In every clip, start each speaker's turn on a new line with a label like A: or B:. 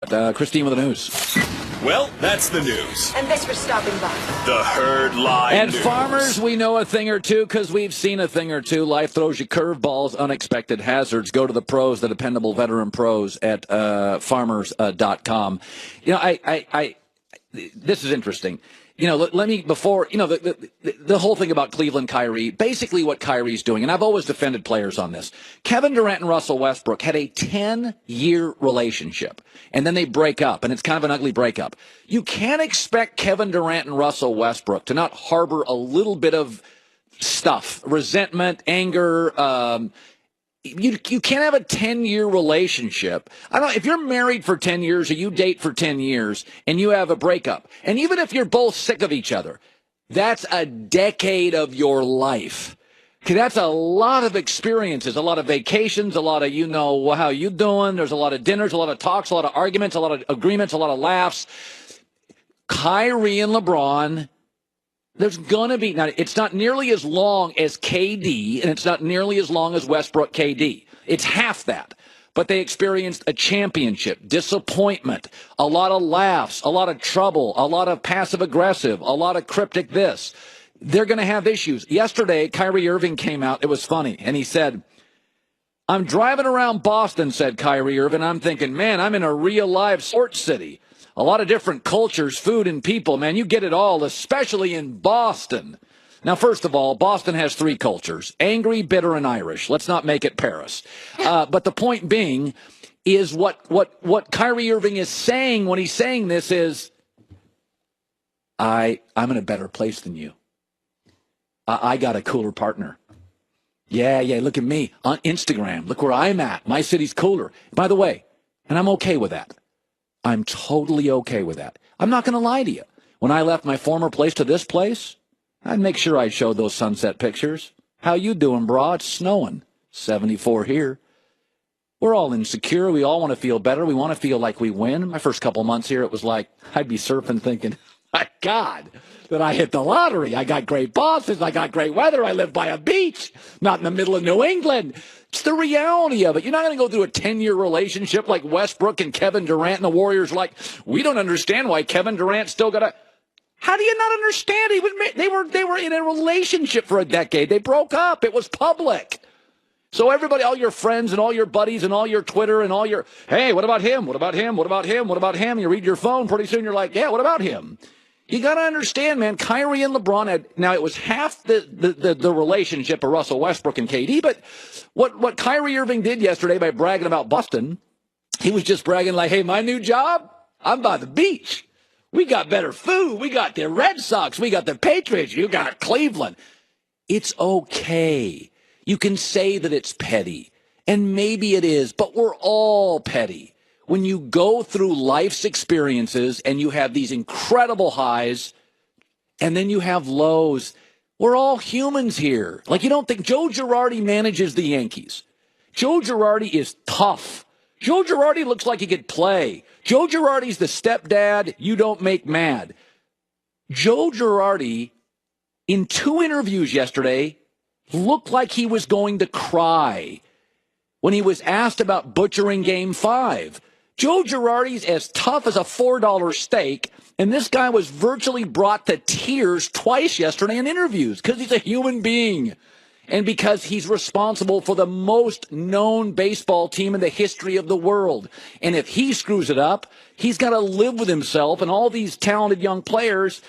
A: Christine with the news.
B: Well, that's the news.
C: And thanks for stopping by.
B: The Herd Line
A: And
B: News.
A: farmers, we know a thing or two because we've seen a thing or two. Life throws you curveballs, unexpected hazards. Go to the pros, the dependable veteran pros at farmers.com. You know, this is interesting. You know, let me, before, you know, the whole thing about Cleveland Kyrie, basically what Kyrie's doing, and I've always defended players on this. Kevin Durant and Russell Westbrook had a 10-year relationship, and then they break up, and it's kind of an ugly breakup. You can't expect Kevin Durant and Russell Westbrook to not harbor a little bit of stuff, resentment, anger, You can't have a 10-year relationship. I don't know if you're married for 10 years or you date for 10 years and you have a breakup. And even if you're both sick of each other, that's a decade of your life. Okay, that's a lot of experiences, a lot of vacations, a lot of, you know, how you doing? There's a lot of dinners, a lot of talks, a lot of arguments, a lot of agreements, a lot of laughs. Kyrie and LeBron, there's going to be, now, it's not nearly as long as KD, and it's not nearly as long as Westbrook KD. It's half that. But they experienced a championship, disappointment, a lot of laughs, a lot of trouble, a lot of passive-aggressive, a lot of cryptic this. They're going to have issues. Yesterday, Kyrie Irving came out. It was funny. And he said, I'm driving around Boston, said Kyrie Irving. I'm thinking, man, I'm in a real-life sports city. A lot of different cultures, food, and people. Man, you get it all, especially in Boston. Now, first of all, Boston has three cultures, angry, bitter, and Irish. Let's not make it Paris. But the point being is what Kyrie Irving is saying when he's saying this is, I'm in a better place than you. I got a cooler partner. Yeah, look at me on Instagram. Look where I'm at. My city's cooler. By the way, and I'm okay with that. I'm totally okay with that. I'm not going to lie to you. When I left my former place to this place, I'd make sure I showed those sunset pictures. How you doing, brah? It's snowing. 74 here. We're all insecure. We all want to feel better. We want to feel like we win. My first couple months here, it was like I'd be surfing thinking, my God, that I hit the lottery. I got great bosses. I got great weather. I live by a beach, not in the middle of New England. It's the reality of it. You're not going to go through a 10-year relationship like Westbrook and Kevin Durant and the Warriors. Like, we don't understand why Kevin Durant still got a. How do you not understand? They were in a relationship for a decade. They broke up. It was public. So everybody, all your friends and all your buddies and all your Twitter and all your, hey, what about him? What about him? What about him? What about him? You read your phone. Pretty soon you're like, yeah, what about him? You got to understand, man, Kyrie and LeBron had, now it was half the relationship of Russell Westbrook and KD, but what Kyrie Irving did yesterday by bragging about Boston, he was just bragging like, hey, my new job, I'm by the beach. We got better food. We got the Red Sox. We got the Patriots. You got Cleveland. It's okay. You can say that it's petty, and maybe it is, but we're all petty. When you go through life's experiences and you have these incredible highs and then you have lows, we're all humans here. Like, you don't think Joe Girardi manages the Yankees. Joe Girardi is tough. Joe Girardi looks like he could play. Joe Girardi's the stepdad you don't make mad. Joe Girardi, in 2 interviews yesterday, looked like he was going to cry when he was asked about butchering Game 5. Joe Girardi's as tough as a $4 steak, and this guy was virtually brought to tears twice yesterday in interviews because he's a human being and because he's responsible for the most known baseball team in the history of the world. And if he screws it up, he's got to live with himself and all these talented young players.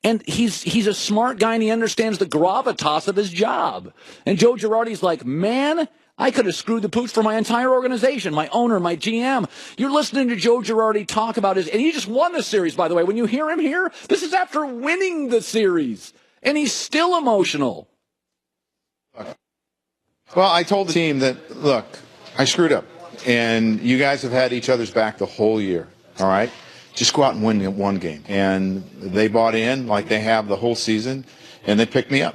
A: And he's a smart guy, and he understands the gravitas of his job. And Joe Girardi's like, man, I could have screwed the pooch for my entire organization, my owner, my GM. You're listening to Joe Girardi talk about his, and he just won the series, by the way. When you hear him here, this is after winning the series, and he's still emotional.
D: Well, I told the team that, look, I screwed up, and you guys have had each other's back the whole year, all right? Just go out and win one game. And they bought in like they have the whole season, and they picked me up.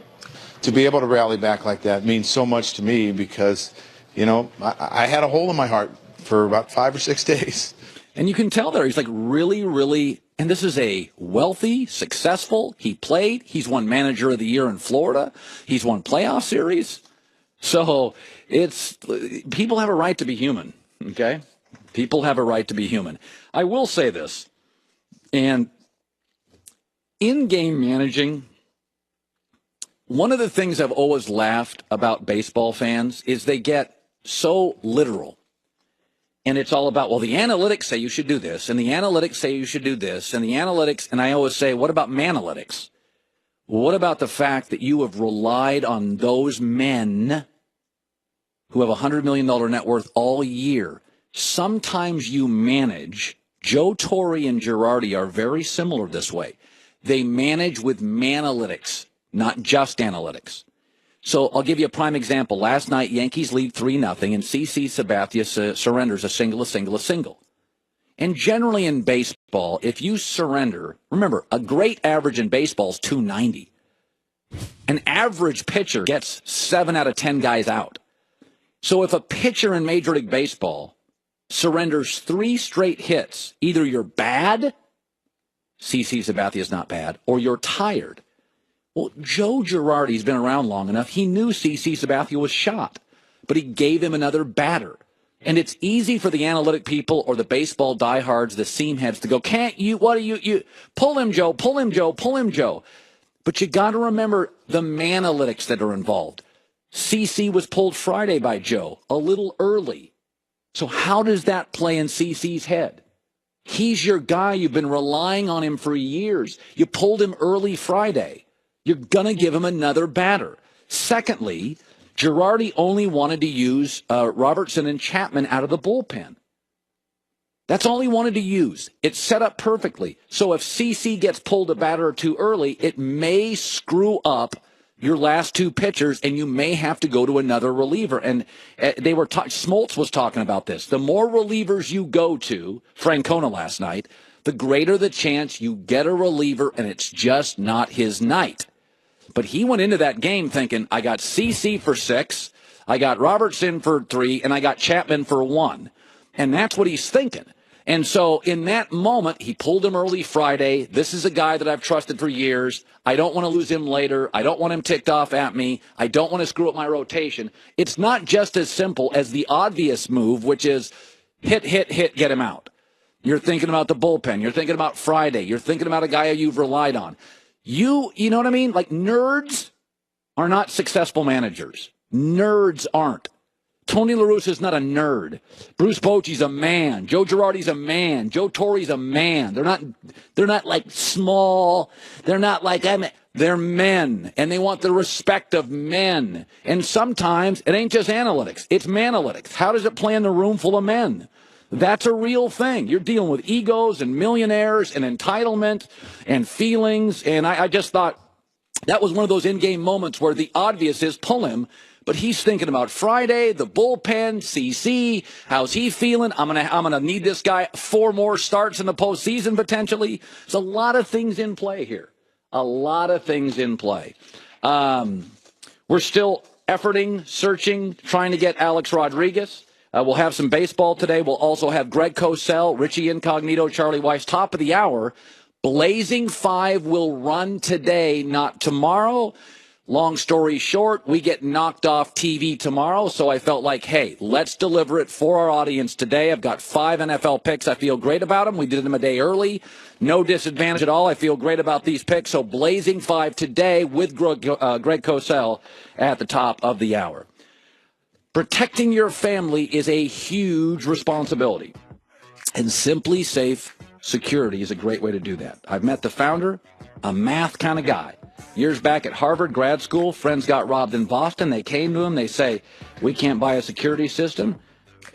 D: To be able to rally back like that means so much to me because, you know, I had a hole in my heart for about 5 or 6 days.
A: And you can tell there, he's like really, and this is a wealthy, successful, he's won Manager of the Year in Florida. He's won playoff series. So people have a right to be human, okay? People have a right to be human. I will say this, and in-game managing, one of the things I've always laughed about baseball fans is they get so literal. And it's all about, well, the analytics say you should do this, and the analytics say you should do this, and the analytics, and I always say, what about manalytics? What about the fact that you have relied on those men who have a $100 million net worth all year? Sometimes you manage. Joe Torre and Girardi are very similar this way. They manage with manalytics, not just analytics. So I'll give you a prime example. Last night, Yankees lead 3-0, and CC Sabathia surrenders a single. And generally in baseball, if you surrender, remember, a great average in baseball is 290. An average pitcher gets 7 out of 10 guys out. So if a pitcher in Major League Baseball surrenders 3 straight hits, either you're bad, CC Sabathia is not bad, or you're tired. Well, Joe Girardi's been around long enough. He knew CC Sabathia was shot, but he gave him another batter. And it's easy for the analytic people or the baseball diehards, the seam heads, to go, can't you, what do you, pull him, Joe, pull him, Joe, pull him, Joe. But you got to remember the manalytics that are involved. CC was pulled Friday by Joe a little early. So how does that play in CC's head? He's your guy. You've been relying on him for years. You pulled him early Friday. You're going to give him another batter. Secondly, Girardi only wanted to use Robertson and Chapman out of the bullpen. That's all he wanted to use. It's set up perfectly. So if CC gets pulled a batter or two early, it may screw up your last 2 pitchers, and you may have to go to another reliever. And they were Smoltz was talking about this. The more relievers you go to, Francona last night, the greater the chance you get a reliever, and it's just not his night. But he went into that game thinking, I got CC for 6, I got Robertson for 3, and I got Chapman for 1. And that's what he's thinking. And so in that moment, he pulled him early Friday. This is a guy that I've trusted for years. I don't want to lose him later. I don't want him ticked off at me. I don't want to screw up my rotation. It's not just as simple as the obvious move, which is hit, get him out. You're thinking about the bullpen. You're thinking about Friday. You're thinking about a guy you've relied on. You know what I mean? Like, nerds are not successful managers. Nerds aren't. Tony La Russa is not a nerd. Bruce Bochy's a man. Joe Girardi's a man. Joe Torre's a man. They're not like small. They're not like, they're men, and they want the respect of men. And sometimes it ain't just analytics. It's manalytics. How does it play in the room full of men? That's a real thing. You're dealing with egos and millionaires and entitlement and feelings. And I just thought that was one of those in-game moments where the obvious is pull him, but he's thinking about Friday, the bullpen, CC, how's he feeling? I'm gonna need this guy 4 more starts in the postseason potentially. There's a lot of things in play here. A lot of things in play. We're still efforting, searching, trying to get Alex Rodriguez. We'll have some baseball today. We'll also have Greg Cosell, Richie Incognito, Charlie Weiss, top of the hour. Blazing 5 will run today, not tomorrow. Long story short, we get knocked off TV tomorrow, so I felt like, hey, let's deliver it for our audience today. I've got 5 NFL picks. I feel great about them. We did them a day early. No disadvantage at all. I feel great about these picks. So Blazing 5 today with Greg Cosell at the top of the hour. Protecting your family is a huge responsibility, and Simply Safe Security is a great way to do that. I've met the founder, a math kind of guy. Years back at Harvard grad school, friends got robbed in Boston. They came to him. They say, we can't buy a security system.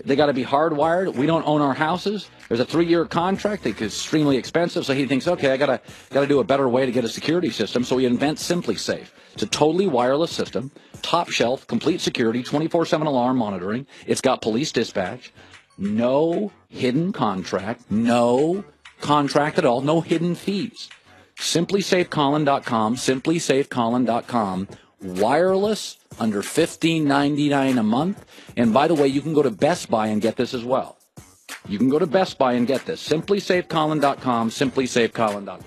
A: They got to be hardwired. We don't own our houses. There's a 3-year contract. It's extremely expensive. So he thinks, okay, I got to do a better way to get a security system. So he invents Simply Safe. It's a totally wireless system, top shelf, complete security, 24/7 alarm monitoring. It's got police dispatch, no hidden contract, no contract at all, no hidden fees. SimplySafeColin.com, SimplySafeColin.com. Wireless, under $15.99 a month. And by the way, you can go to Best Buy and get this as well. You can go to Best Buy and get this. SimplySafeColin.com, SimplySafeColin.com.